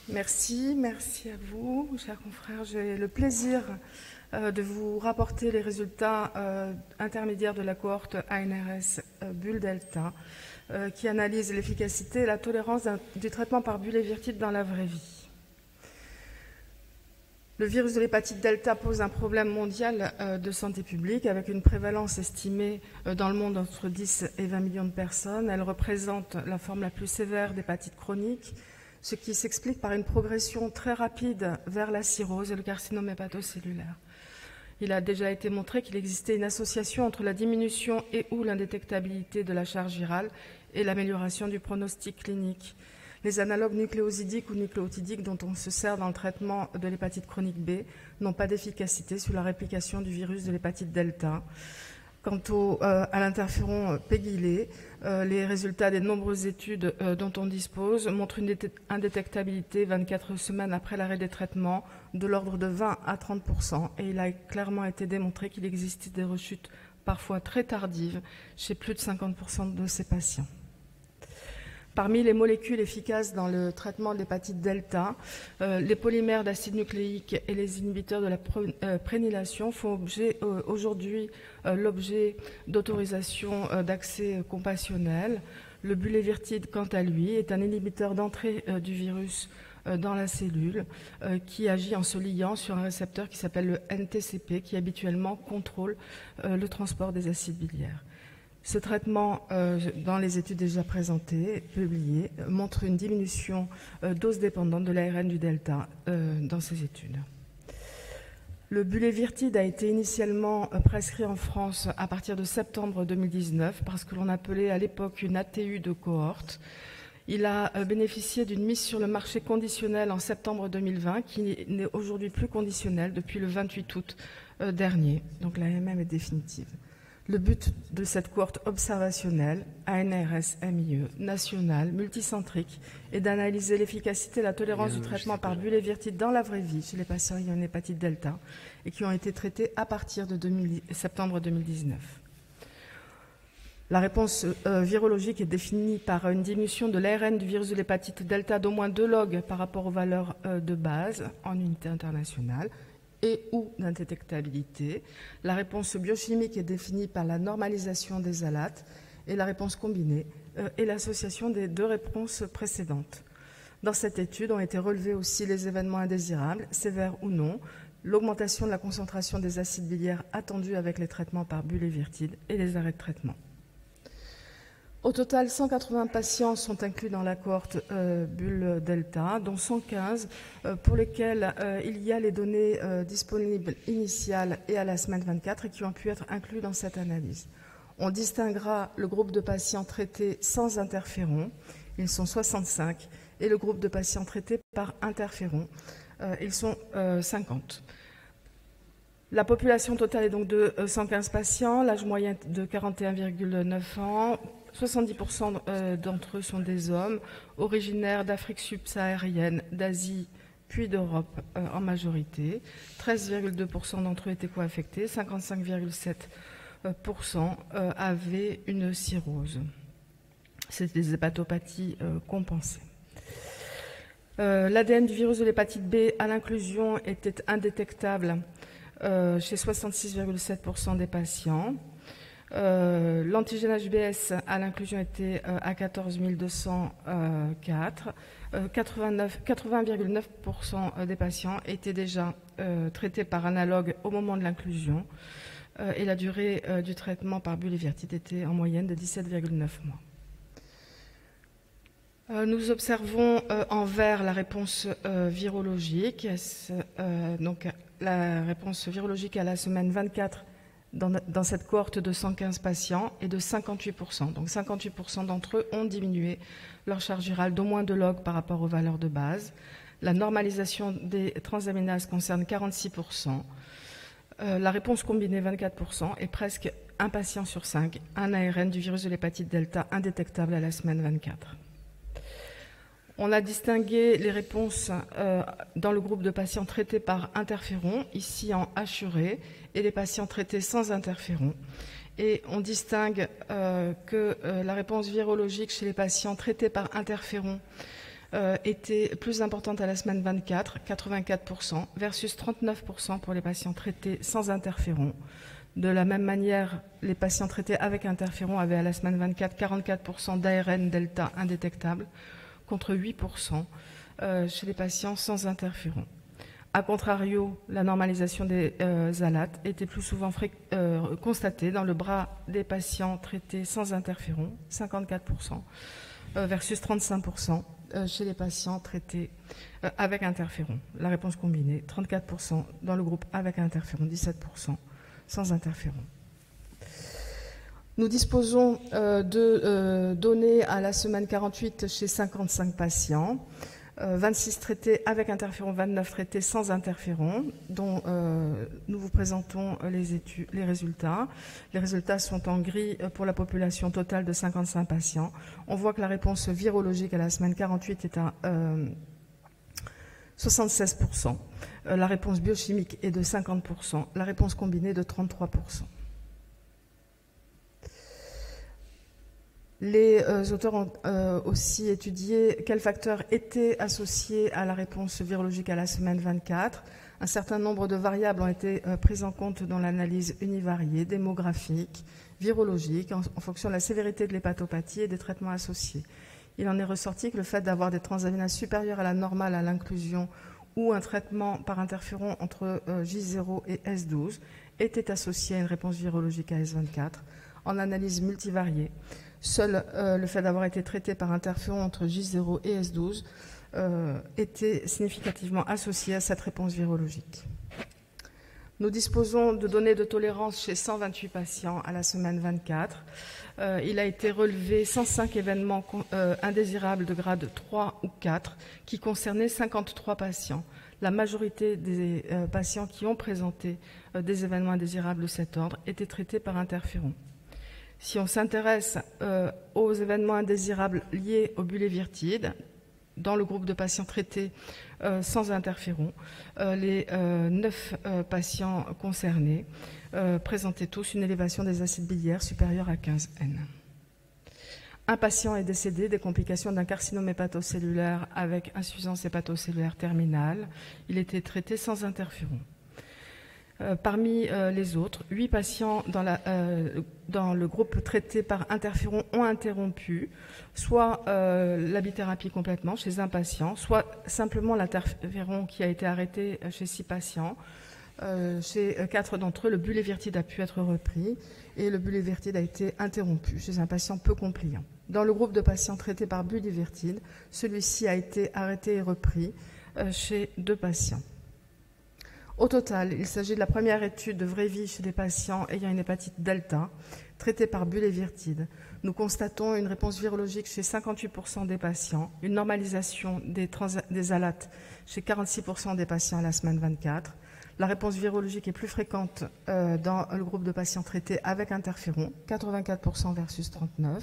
Merci à vous, chers confrères. J'ai le plaisir de vous rapporter les résultats intermédiaires de la cohorte ANRS Bulle Delta qui analyse l'efficacité et la tolérance du traitement par bulévirtide dans la vraie vie. Le virus de l'hépatite delta pose un problème mondial de santé publique avec une prévalence estimée dans le monde entre 10 et 20 millions de personnes. Elle représente la forme la plus sévère d'hépatite chronique, ce qui s'explique par une progression très rapide vers la cirrhose et le carcinome hépatocellulaire. Il a déjà été montré qu'il existait une association entre la diminution et ou l'indétectabilité de la charge virale et l'amélioration du pronostic clinique. Les analogues nucléosidiques ou nucléotidiques dont on se sert dans le traitement de l'hépatite chronique B n'ont pas d'efficacité sur la réplication du virus de l'hépatite delta. Quant à l'interféron pegylé, les résultats des nombreuses études dont on dispose montrent une indétectabilité 24 semaines après l'arrêt des traitements de l'ordre de 20 à 30%, et il a clairement été démontré qu'il existait des rechutes parfois très tardives chez plus de 50% de ces patients. Parmi les molécules efficaces dans le traitement de l'hépatite delta, les polymères d'acide nucléique et les inhibiteurs de la prénylation font aujourd'hui l'objet d'autorisation d'accès compassionnel. Le bulévirtide, quant à lui, est un inhibiteur d'entrée du virus dans la cellule qui agit en se liant sur un récepteur qui s'appelle le NTCP, qui habituellement contrôle le transport des acides biliaires. Ce traitement, dans les études déjà présentées, publiées, montre une diminution dose dépendante de l'ARN du delta dans ces études. Le bulévirtide a été initialement prescrit en France à partir de septembre 2019 parce que l'on appelait à l'époque une ATU de cohorte. Il a bénéficié d'une mise sur le marché conditionnelle en septembre 2020 qui n'est aujourd'hui plus conditionnelle depuis le 28 août dernier. Donc l'AMM est définitive. Le but de cette cohorte observationnelle, ANRS-MIE, nationale, multicentrique, est d'analyser l'efficacité et la tolérance du traitement par bulévirtide dans la vraie vie chez les patients ayant une hépatite delta et qui ont été traités à partir de septembre 2019. La réponse virologique est définie par une diminution de l'ARN du virus de l'hépatite delta d'au moins 2 logs par rapport aux valeurs de base en unité internationale et ou d'indétectabilité. La réponse biochimique est définie par la normalisation des alates et la réponse combinée et l'association des deux réponses précédentes. Dans cette étude ont été relevés aussi les événements indésirables, sévères ou non, l'augmentation de la concentration des acides biliaires attendus avec les traitements par bulévirtide et les arrêts de traitement. Au total, 180 patients sont inclus dans la cohorte Bulle Delta, dont 115 pour lesquels il y a les données disponibles initiales et à la semaine 24 et qui ont pu être inclus dans cette analyse. On distinguera le groupe de patients traités sans interféron, ils sont 65, et le groupe de patients traités par interféron, ils sont 50. La population totale est donc de 115 patients, l'âge moyen de 41,9 ans. 70% d'entre eux sont des hommes, originaires d'Afrique subsaharienne, d'Asie, puis d'Europe en majorité. 13,2% d'entre eux étaient co-infectés, 55,7% avaient une cirrhose. C'est des hépatopathies compensées. L'ADN du virus de l'hépatite B à l'inclusion était indétectable chez 66,7% des patients. L'antigène HBS à l'inclusion était à 14 204. 80,9% des patients étaient déjà traités par analogue au moment de l'inclusion et la durée du traitement par bulévirtide était en moyenne de 17,9 mois. Nous observons en vert la réponse virologique, donc la réponse virologique à la semaine 24 dans cette cohorte de 115 patients est de 58%. Donc 58% d'entre eux ont diminué leur charge virale d'au moins 2 logs par rapport aux valeurs de base. La normalisation des transaminases concerne 46%. La réponse combinée 24% et presque un patient sur 5, un ARN du virus de l'hépatite delta indétectable à la semaine 24. On a distingué les réponses dans le groupe de patients traités par interféron, ici en hachuré, et les patients traités sans interféron. Et on distingue que la réponse virologique chez les patients traités par interféron était plus importante à la semaine 24, 84%, versus 39% pour les patients traités sans interféron. De la même manière, les patients traités avec interféron avaient à la semaine 24 44% d'ARN delta indétectable, contre 8% chez les patients sans interféron. A contrario, la normalisation des alates était plus souvent constatée dans le bras des patients traités sans interféron, 54%, versus 35% chez les patients traités avec interféron. La réponse combinée, 34% dans le groupe avec interféron, 17% sans interféron. Nous disposons de données à la semaine 48 chez 55 patients, 26 traités avec interféron, 29 traités sans interféron, dont nous vous présentons les résultats. Les résultats sont en gris pour la population totale de 55 patients. On voit que la réponse virologique à la semaine 48 est à 76%. La réponse biochimique est de 50%. La réponse combinée de 33%. Les auteurs ont aussi étudié quels facteurs étaient associés à la réponse virologique à la semaine 24. Un certain nombre de variables ont été prises en compte dans l'analyse univariée, démographique, virologique, en fonction de la sévérité de l'hépatopathie et des traitements associés. Il en est ressorti que le fait d'avoir des transaminases supérieures à la normale à l'inclusion ou un traitement par interféron entre J0 et S12 était associé à une réponse virologique à S24 en analyse multivariée. Seul le fait d'avoir été traité par interféron entre J0 et S12 était significativement associé à cette réponse virologique. Nous disposons de données de tolérance chez 128 patients à la semaine 24. Il a été relevé 105 événements indésirables de grade 3 ou 4 qui concernaient 53 patients. La majorité des patients qui ont présenté des événements indésirables de cet ordre étaient traités par interféron. Si on s'intéresse aux événements indésirables liés au bulévirtide, dans le groupe de patients traités sans interféron, les 9 patients concernés présentaient tous une élévation des acides biliaires supérieure à 15 N. Un patient est décédé des complications d'un carcinome hépatocellulaire avec insuffisance hépatocellulaire terminale. Il était traité sans interféron. Parmi les autres, 8 patients dans le groupe traité par interféron ont interrompu soit la bithérapie complètement chez un patient, soit simplement l'interféron qui a été arrêté chez 6 patients. Chez 4 d'entre eux, le bulévirtide a pu être repris et le bulévirtide a été interrompu chez un patient peu compliant. Dans le groupe de patients traités par bulévirtide, celui-ci a été arrêté et repris chez 2 patients. Au total, il s'agit de la première étude de vraie vie chez des patients ayant une hépatite delta traités par bulévirtide. Nous constatons une réponse virologique chez 58% des patients, une normalisation des alates chez 46% des patients à la semaine 24. La réponse virologique est plus fréquente dans le groupe de patients traités avec interféron, 84% versus 39%.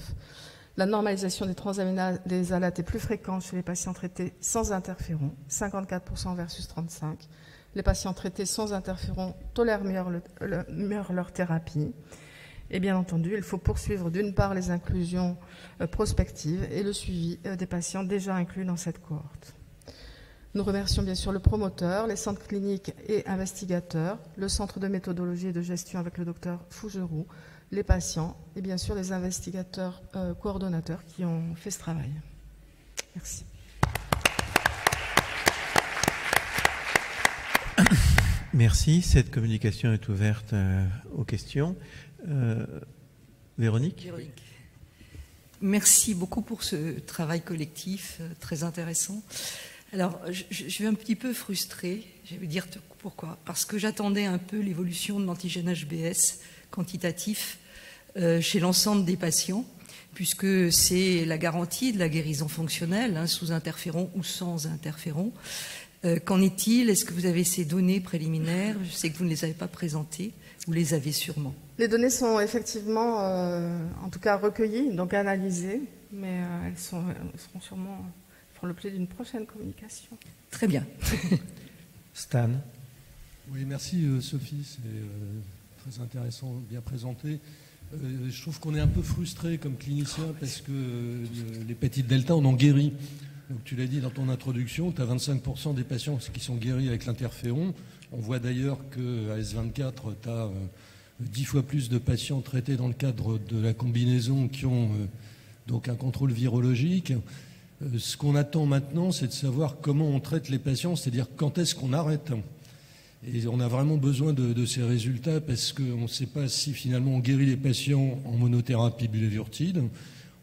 La normalisation des transaminases des alates est plus fréquente chez les patients traités sans interféron, 54% versus 35%. Les patients traités sans interféron tolèrent mieux leur thérapie. Et bien entendu, il faut poursuivre d'une part les inclusions prospectives et le suivi des patients déjà inclus dans cette cohorte. Nous remercions bien sûr le promoteur, les centres cliniques et investigateurs, le centre de méthodologie et de gestion avec le docteur Fougeroux, les patients et bien sûr les investigateurs coordonnateurs qui ont fait ce travail. Merci. Merci. Cette communication est ouverte aux questions. Véronique. Merci beaucoup pour ce travail collectif très intéressant. Alors, je suis un petit peu frustrée, je vais dire pourquoi. Parce que j'attendais un peu l'évolution de l'antigène HBS quantitatif chez l'ensemble des patients, puisque c'est la garantie de la guérison fonctionnelle, sous interféron ou sans interféron. Qu'en est-il? Est-ce que vous avez ces données préliminaires? Je sais que vous ne les avez pas présentées. Vous les avez sûrement. Les données sont effectivement, en tout cas recueillies, donc analysées, mais elles seront sûrement feront l'objet d'une prochaine communication. Très bien. Stan. Oui, merci Sophie, c'est très intéressant, bien présenté. Je trouve qu'on est un peu frustré comme clinicien parce que l'hépatite delta, on en guérit. Donc, tu l'as dit dans ton introduction, tu as 25% des patients qui sont guéris avec l'interféron. On voit d'ailleurs qu'à S24, tu as 10 fois plus de patients traités dans le cadre de la combinaison qui ont donc un contrôle virologique. Ce qu'on attend maintenant, c'est de savoir comment on traite les patients, c'est-à-dire quand est-ce qu'on arrête. Et on a vraiment besoin de ces résultats parce qu'on ne sait pas si finalement on guérit les patients en monothérapie bulévirtide.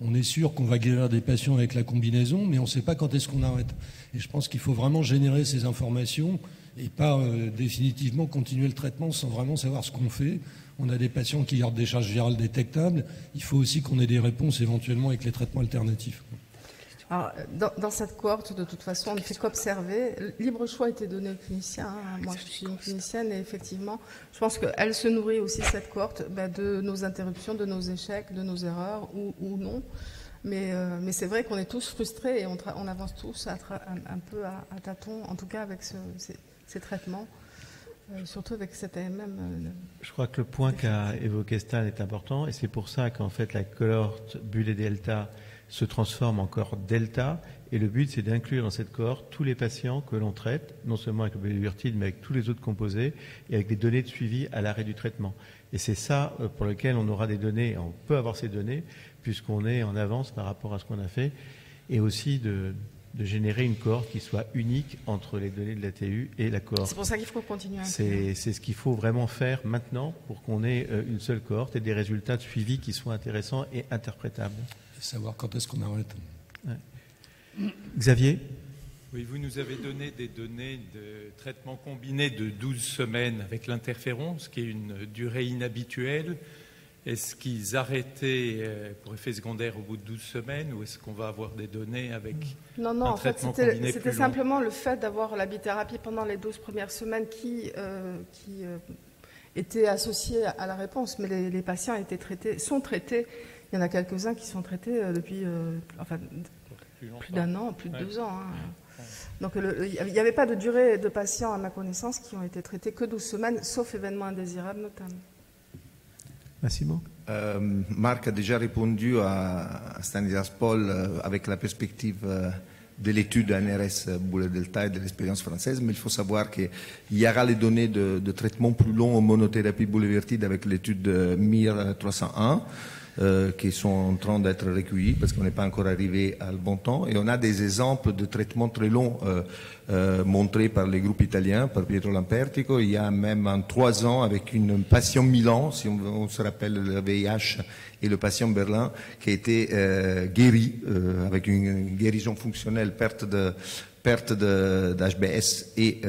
On est sûr qu'on va guérir des patients avec la combinaison, mais on ne sait pas quand est-ce qu'on arrête. Et je pense qu'il faut vraiment générer ces informations et pas définitivement continuer le traitement sans vraiment savoir ce qu'on fait. On a des patients qui gardent des charges virales détectables. Il faut aussi qu'on ait des réponses éventuellement avec les traitements alternatifs. Alors, dans cette cohorte, de toute façon, on ne fait qu'observer. Libre choix a été donné aux cliniciens. Hein. Moi, je suis une clinicienne et effectivement, je pense qu'elle se nourrit aussi, cette cohorte, de nos interruptions, de nos échecs, de nos erreurs ou non. Mais c'est vrai qu'on est tous frustrés et on avance tous un peu à tâtons, en tout cas avec ces traitements, surtout avec cet AMM. Je crois que le point qu'a évoqué Stan est important et c'est pour ça qu'en fait la cohorte Bulle et Delta se transforme en cohorte Delta et le but c'est d'inclure dans cette cohorte tous les patients que l'on traite, non seulement avec le bulévirtide mais avec tous les autres composés et avec des données de suivi à l'arrêt du traitement. Et c'est ça pour lequel on aura des données, on peut avoir ces données puisqu'on est en avance par rapport à ce qu'on a fait et aussi de générer une cohorte qui soit unique entre les données de l'ATU et la cohorte. C'est pour ça qu'il faut continuer. C'est ce qu'il faut vraiment faire maintenant pour qu'on ait une seule cohorte et des résultats de suivi qui soient intéressants et interprétables. Et savoir quand est-ce qu'on arrête. Ouais. Xavier ? Oui, vous nous avez donné des données de traitement combiné de 12 semaines avec l'interféron, ce qui est une durée inhabituelle. Est-ce qu'ils arrêtaient pour effet secondaire au bout de 12 semaines ou est-ce qu'on va avoir des données avec Non, un en fait, traitement combiné c'était plus long? simplement le fait d'avoir la bithérapie pendant les 12 premières semaines qui était associé à la réponse. Mais les patients sont traités. Il y en a quelques-uns qui sont traités depuis plus d'un an, plus de 2 ans. Hein. Donc il n'y avait pas de durée de patients, à ma connaissance, qui ont été traités que 12 semaines, sauf événements indésirables notamment. Massimo? Marc a déjà répondu à Stanislas Paul avec la perspective de l'étude ANRS Bulle Delta et de l'expérience française, mais il faut savoir qu'il y aura les données de traitement plus long en monothérapie bulévirtide avec l'étude MIR 301 qui sont en train d'être recueillis parce qu'on n'est pas encore arrivé à le bon temps. Et on a des exemples de traitements très longs montrés par les groupes italiens, par Pietro Lampertico. Il y a même en 3 ans avec une patient Milan, si on se rappelle le VIH, et le patient Berlin qui a été guéri avec une guérison fonctionnelle, perte d'HBS et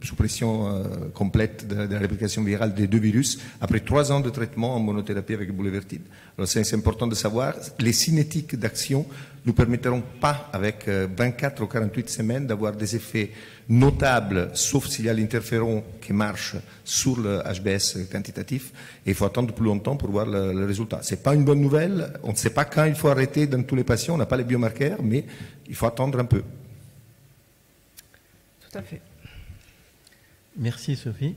suppression complète de la réplication virale des 2 virus après 3 ans de traitement en monothérapie avec bulévirtide. Alors c'est important de savoir, les cinétiques d'action ne nous permettront pas avec 24 ou 48 semaines d'avoir des effets notables, sauf s'il y a l'interféron qui marche sur le HBS quantitatif, et il faut attendre plus longtemps pour voir le résultat. C'est pas une bonne nouvelle, on ne sait pas quand il faut arrêter dans tous les patients, on n'a pas les biomarqueurs, mais il faut attendre un peu. Tout à fait. Merci Sophie.